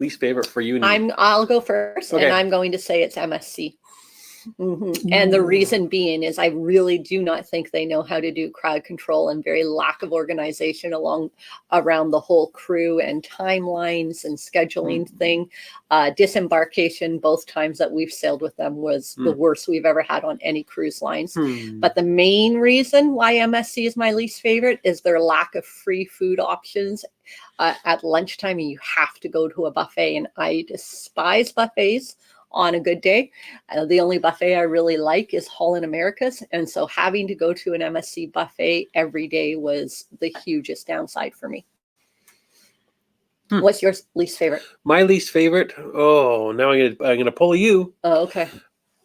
Least favorite for you. I'll go first, and I'm going to say it's MSC. And the reason being is I really do not think they know how to do crowd control, and very lack of organization around the whole crew and timelines and scheduling thing. Disembarkation, both times that we've sailed with them, was the worst we've ever had on any cruise lines. But the main reason why MSC is my least favorite is their lack of free food options at lunchtime, and you have to go to a buffet, and I despise buffets on a good day. The only buffet I really like is Holland America's, and so having to go to an MSC buffet every day was the hugest downside for me. What's your least favorite? My least favorite? Oh, now I'm gonna pull you. Oh, okay.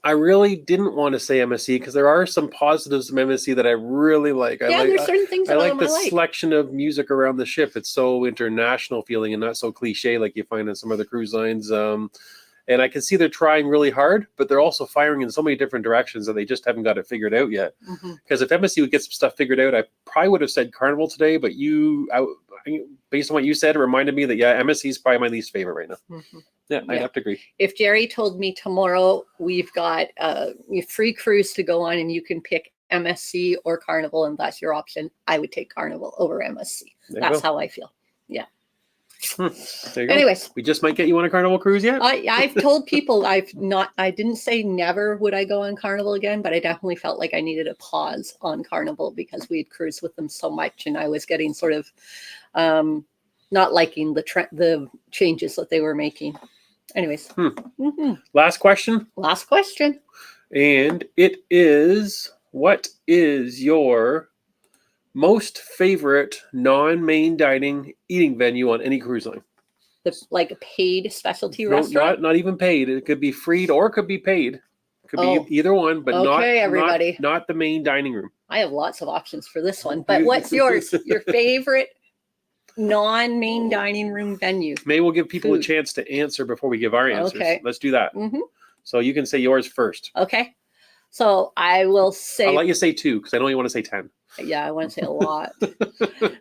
I really didn't want to say MSC because there are some positives of MSC that I really like. There's certain things I like the selection of music around the ship. It's so international feeling and not so cliche like you find on some other cruise lines. And I can see they're trying really hard, but they're also firing in so many different directions that they just haven't got it figured out yet. Because if MSC would get some stuff figured out, I probably would have said Carnival today, but based on what you said, it reminded me that, MSC is probably my least favorite right now. I'd have to agree. If Jerry told me tomorrow we've got a free cruise to go on and you can pick MSC or Carnival and that's your option, I would take Carnival over MSC. That's how I feel. Yeah. Anyways, we just might get you on a Carnival cruise yet. I've told people I didn't say never would I go on Carnival again, but I definitely felt like I needed a pause on Carnival because we had cruised with them so much, and I was getting sort of not liking the changes that they were making. Anyways, Last question. And it is: what is your most favorite non-main dining eating venue on any cruise line? Like a paid specialty restaurant? Not even paid. It could be free or it could be paid. It could be either one, but not the main dining room. I have lots of options for this one, but what's yours? Your favorite non-main dining room venue? Maybe we'll give people a chance to answer before we give our answers. Okay. Let's do that. So you can say yours first. Okay. So I will say... I'll let you say 2 because I know you want to say 10. Yeah, I want to say a lot.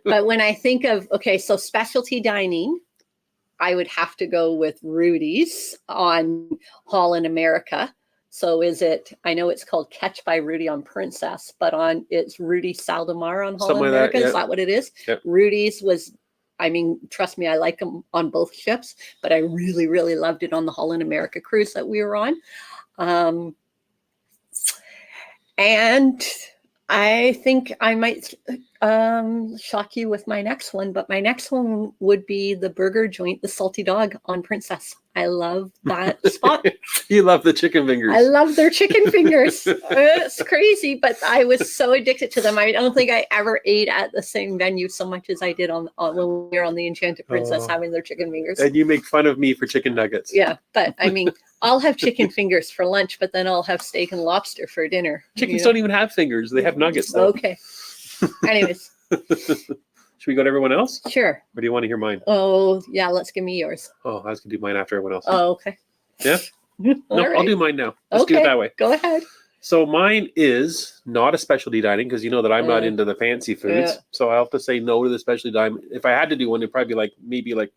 But when I think of, so specialty dining, I would have to go with Rudy's on Holland America. So I know it's called Catch by Rudy on Princess, but it's Rudy Saldemar on Holland America. Is that what it is? Yep. Rudy's was, trust me, I like them on both ships, but I really, really loved it on the Holland America cruise that we were on. And I think I might shock you with my next one, but my next one would be the burger joint, the Salty Dog on Princess. I love that spot. You love the chicken fingers. I love their chicken fingers. It's crazy, but I was so addicted to them. I don't think I ever ate at the same venue so much as I did on when we were on the Enchanted Princess having their chicken fingers. And you make fun of me for chicken nuggets. Yeah, but I'll have chicken fingers for lunch, but then I'll have steak and lobster for dinner. Chickens don't even have fingers. They have nuggets, though. Okay. Anyways. Should we go to everyone else? Sure. Or do you want to hear mine? Oh, yeah. Let's give me yours. Oh, I was going to do mine after everyone else. Oh, okay. Yeah? No, right. I'll do mine now. Let's do it that way. Go ahead. So mine is not a specialty dining because you know that I'm not into the fancy foods. Yeah. So I'll have to say no to the specialty dining. If I had to do one, it'd probably be maybe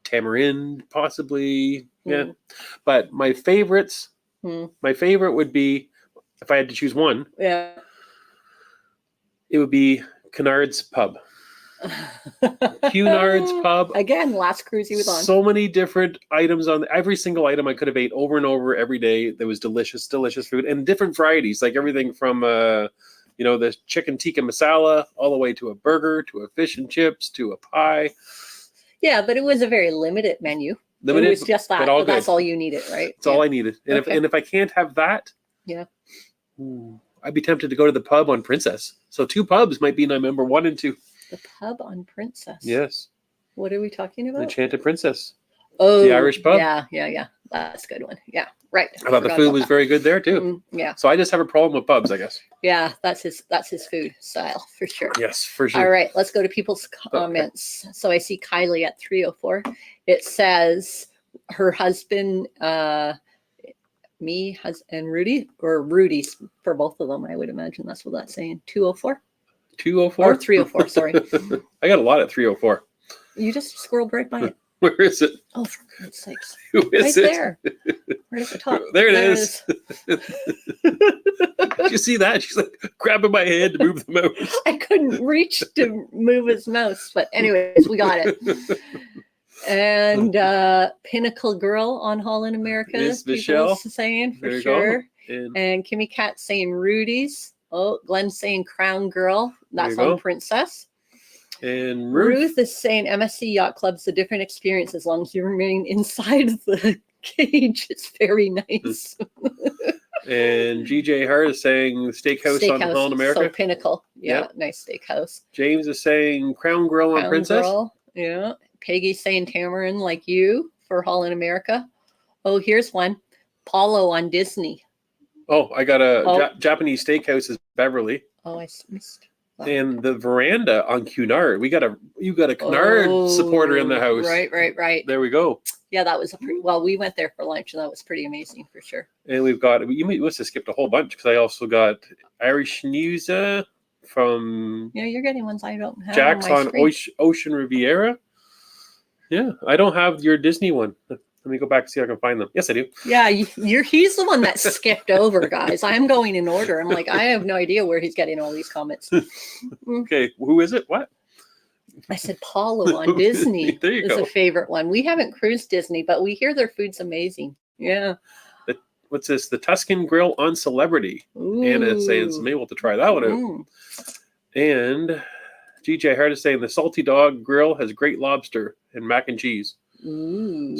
tamarind, possibly. Yeah. But my favorites, my favorite would be, if I had to choose one, it would be Cunard's Pub. Cunard's Pub. Again, last cruise he was on. So many different items on every single item I could have ate over and over every day. There was delicious food and different varieties, like everything from the chicken tikka masala all the way to a burger, to a fish and chips, to a pie. Yeah, but it was a very limited menu. Limited, it was just that. but That's all you needed, right? That's all I needed. And if I can't have that, I'd be tempted to go to the pub on Princess. So 2 pubs might be my number 1 and 2. The pub on Princess. Yes. What are we talking about? Enchanted Princess. Oh, the Irish pub. Yeah. That's a good one. Yeah, right. I thought the food was very good there too. Yeah. So I just have a problem with pubs, I guess. Yeah, that's his food style for sure. Yes, for sure. All right, let's go to people's comments. So I see Kylie at 304. It says her husband, and Rudy, or Rudy's for both of them. I would imagine that's what that's saying. 204. 204 or 304. Sorry, I got a lot at 304. You just scrolled right by it. Where is it? Oh, for God's sakes! Who is right it? there, right at the top. There it is. Did you see that? She's like grabbing my hand to move the mouse. I couldn't reach to move his mouse, but anyways, we got it. And Pinnacle Girl on Holland America is Michelle saying for there sure. And Kimmy Cat saying Rudy's. Oh, Glenn's saying Crown Girl. That's on Princess. And Ruth is saying MSC Yacht Club's a different experience as long as you remain inside the cage. It's very nice. And GJ Hart is saying Steakhouse on Holland America. So Pinnacle. Yeah, nice steakhouse. James is saying Crown Grill on Princess. Girl. Yeah. Peggy's saying Tamarin like you for Holland America. Oh, here's one. Paulo on Disney. Oh, I got a Japanese steakhouse is Beverly. Oh, I missed. And the veranda on Cunard. You got a Cunard supporter in the house. Right. There we go. Yeah, that was we went there for lunch and that was pretty amazing for sure. And we've got, you must have skipped a whole bunch because I also got Irish News from. Yeah, you're getting ones I don't have. Jack's on Ocean Riviera. Yeah, I don't have your Disney one. Let me go back and see if I can find them. Yes, I do. Yeah, he's the one that skipped over, guys. I'm going in order. I'm like, I have no idea where he's getting all these comments. Okay, who is it? What? I said Paulo on Disney there you is go. A favorite one. We haven't cruised Disney, but we hear their food's amazing. Yeah. What's this? The Tuscan Grill on Celebrity. Ooh. Anna is saying some able to try that one out. And GJ Hart is saying the Salty Dog Grill has great lobster and mac and cheese. Ooh.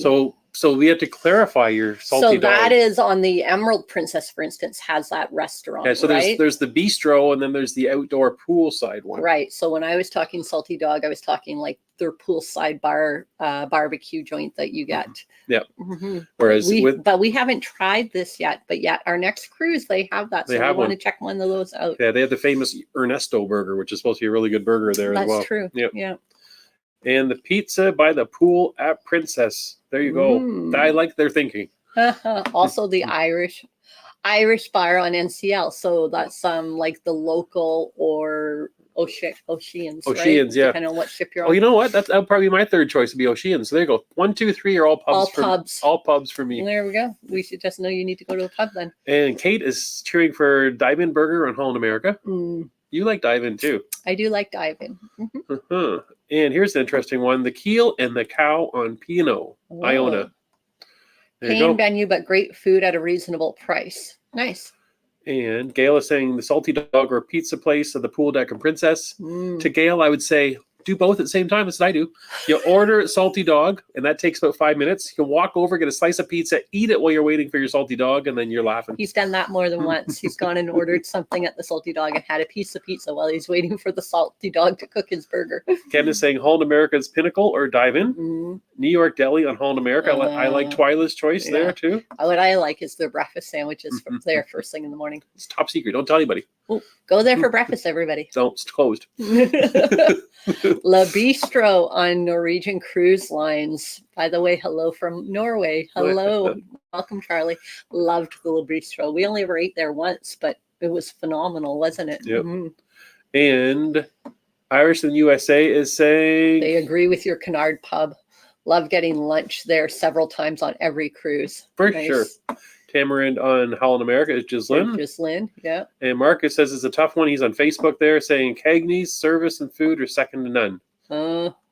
So we have to clarify your Salty Dog. So that is on the Emerald Princess, for instance, has that restaurant. Yeah, so right? there's the bistro and then there's the outdoor poolside one. Right. So when I was talking Salty Dog, I was talking like their poolside bar barbecue joint that you get. Yeah. Mm-hmm. Whereas but we haven't tried this yet. But yet our next cruise they have that. So we want to check one of those out. Yeah, they have the famous Ernesto burger, which is supposed to be a really good burger there as well. That's true. Yep. Yeah. And the pizza by the pool at Princess. There you go. I like their thinking. Also the Irish bar on NCL. So that's like the local or Oceans, right? Yeah. Depending on what ship you're on. Oh, you know what? That would probably be my third choice to be Oceans. So there you go. 1, 2, 3 are all pubs. All pubs for me. There we go. We should just know you need to go to a pub then. And Kate is cheering for Dive-In Burger on Holland America. You like Dive-In too. I do like Dive-In. Mm-hmm. And here's the interesting one. The Keel and the Cow on P&O, Iona. Paying venue, but great food at a reasonable price. Nice. And Gail is saying the Salty Dog or pizza place of the pool deck and Princess. To Gail, I would say do both at the same time. That's what I do. You order Salty Dog, and that takes about 5 minutes. You can walk over, get a slice of pizza, eat it while you're waiting for your Salty Dog, and then you're laughing. He's done that more than once. He's gone and ordered something at the Salty Dog and had a piece of pizza while he's waiting for the Salty Dog to cook his burger. Ken is saying Holland America's Pinnacle or Dive-In. New York Deli on Holland America. I like Twyla's choice there too. What I like is their breakfast sandwiches from there first thing in the morning. It's top secret. Don't tell anybody. Oh, go there for breakfast, everybody. Don't. It's closed. La Bistro on Norwegian Cruise Lines. By the way, hello from Norway. Hello. Welcome, Charlie. Loved the La Bistro. We only ever ate there once, but it was phenomenal, wasn't it? Yep. And Irish in USA is saying they agree with your Cunard pub. Love getting lunch there several times on every cruise. For sure. Tamarind on Holland America is Gislyn, yeah. And Marcus says it's a tough one. He's on Facebook there saying Cagney's service and food are second to none.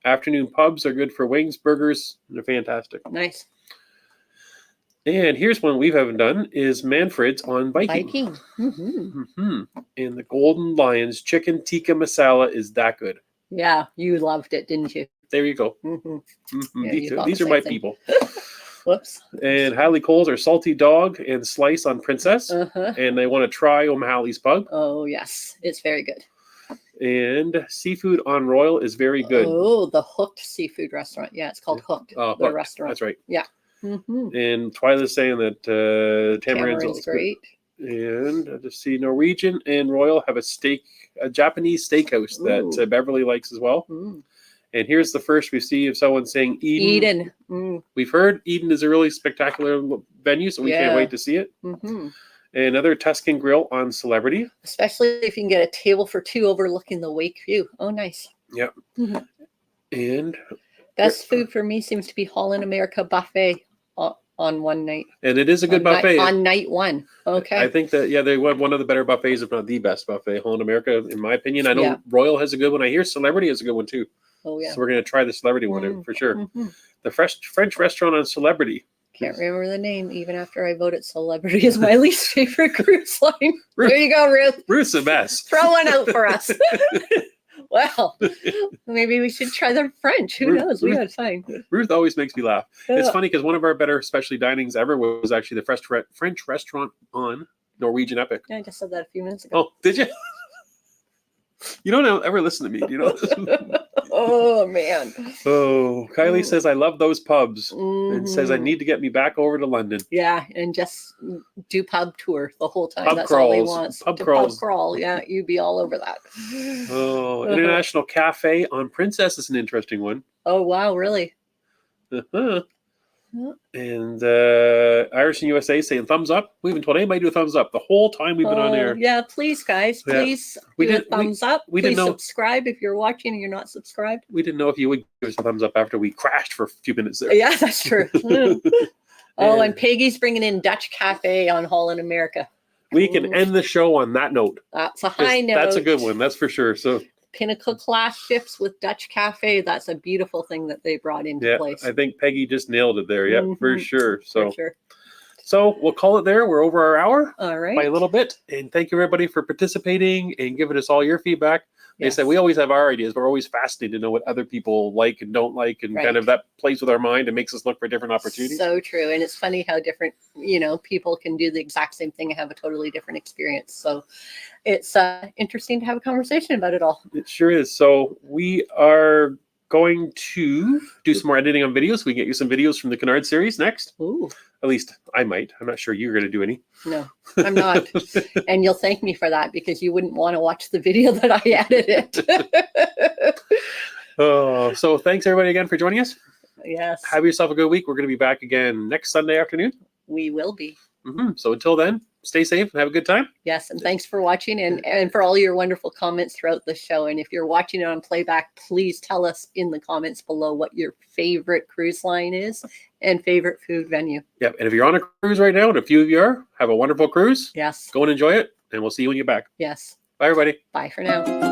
Afternoon pubs are good for wings, burgers. They're fantastic. Nice. And here's one we haven't done is Manfred's on Viking. Viking. And the Golden Lions chicken tikka masala is that good. Yeah, you loved it, didn't you? There you go. Yeah, these are my people. Whoops. And Hallie Coles are salty dog and slice on Princess. And they want to try O'Malley's pub. Oh, yes. It's very good. And seafood on Royal is very good. Oh, the Hooked seafood restaurant. Yeah, it's called Hooked. Oh, the restaurant. That's right. Yeah. And Twyla's saying that Tamarin's great. And I just see Norwegian and Royal have a Japanese steakhouse that Beverly likes as well. And here's the first we see of someone saying Eden. We've heard Eden is a really spectacular venue, so we can't wait to see it. Another Tuscan Grill on Celebrity. Especially if you can get a table for two overlooking the Wake View. Oh, nice. Yep. And best food for me seems to be Holland America buffet on one night. And it is a good buffet. On night one. Okay. I think that, they have one of the better buffets, if not the best buffet, Holland America, in my opinion. I know Royal has a good one. I hear Celebrity has a good one too. Oh, yeah. So we're going to try the Celebrity one for sure. The French restaurant on Celebrity. Can't remember the name, even after I voted Celebrity is my least favorite cruise line. There you go, Ruth. Ruth's the best. Throw one out for us. Well, maybe we should try the French. Who knows? We had fun. Ruth always makes me laugh. It's funny because one of our better specialty dinings ever was actually the French restaurant on Norwegian Epic. Yeah, I just said that a few minutes ago. Oh, did you? You don't ever listen to me. Do you know this? Oh, man. Oh, Kylie says, I love those pubs. And says, I need to get me back over to London. Yeah, and just do pub tour the whole time. Pub That's crawls. all he wants. Pub crawls. Pub crawl. Yeah, you'd be all over that. Oh, International Cafe on Princess is an interesting one. Oh, wow, really? And Irish and USA saying thumbs up. We haven't told anybody to do a thumbs up the whole time we've been on air. Yeah, please, guys. Please do a thumbs up. Please subscribe if you're watching and you're not subscribed. We didn't know if you would give us a thumbs up after we crashed for a few minutes there. Yeah, that's true. And Peggy's bringing in Dutch Cafe on Holland America. We can end the show on that note. That's a high note. That's a good one. That's for sure. So Pinnacle class ships with Dutch Cafe. That's a beautiful thing that they brought into place. I think Peggy just nailed it there. Yeah, for sure. So we'll call it there. We're over our hour. All right. By a little bit. And thank you everybody for participating and giving us all your feedback. Like I said, we always have our ideas, but we're always fascinated to know what other people like and don't like, and kind of that plays with our mind and makes us look for different opportunities. So true. And it's funny how different, people can do the exact same thing and have a totally different experience. So it's interesting to have a conversation about it all. It sure is. So we are going to do some more editing on videos. We can get you some videos from the Kennard series next. Ooh. At least I might. I'm not sure you're going to do any. No, I'm not. And you'll thank me for that because you wouldn't want to watch the video that I edited. So thanks everybody again for joining us. Yes. Have yourself a good week. We're going to be back again next Sunday afternoon. We will be. So until then, stay safe and have a good time. Yes, and thanks for watching and for all your wonderful comments throughout the show. And if you're watching it on playback, please tell us in the comments below what your favorite cruise line is and favorite food venue. Yep. And if you're on a cruise right now, and a few of you are, have a wonderful cruise. Yes. Go and enjoy it, and we'll see you when you get back. Yes. Bye, everybody. Bye for now.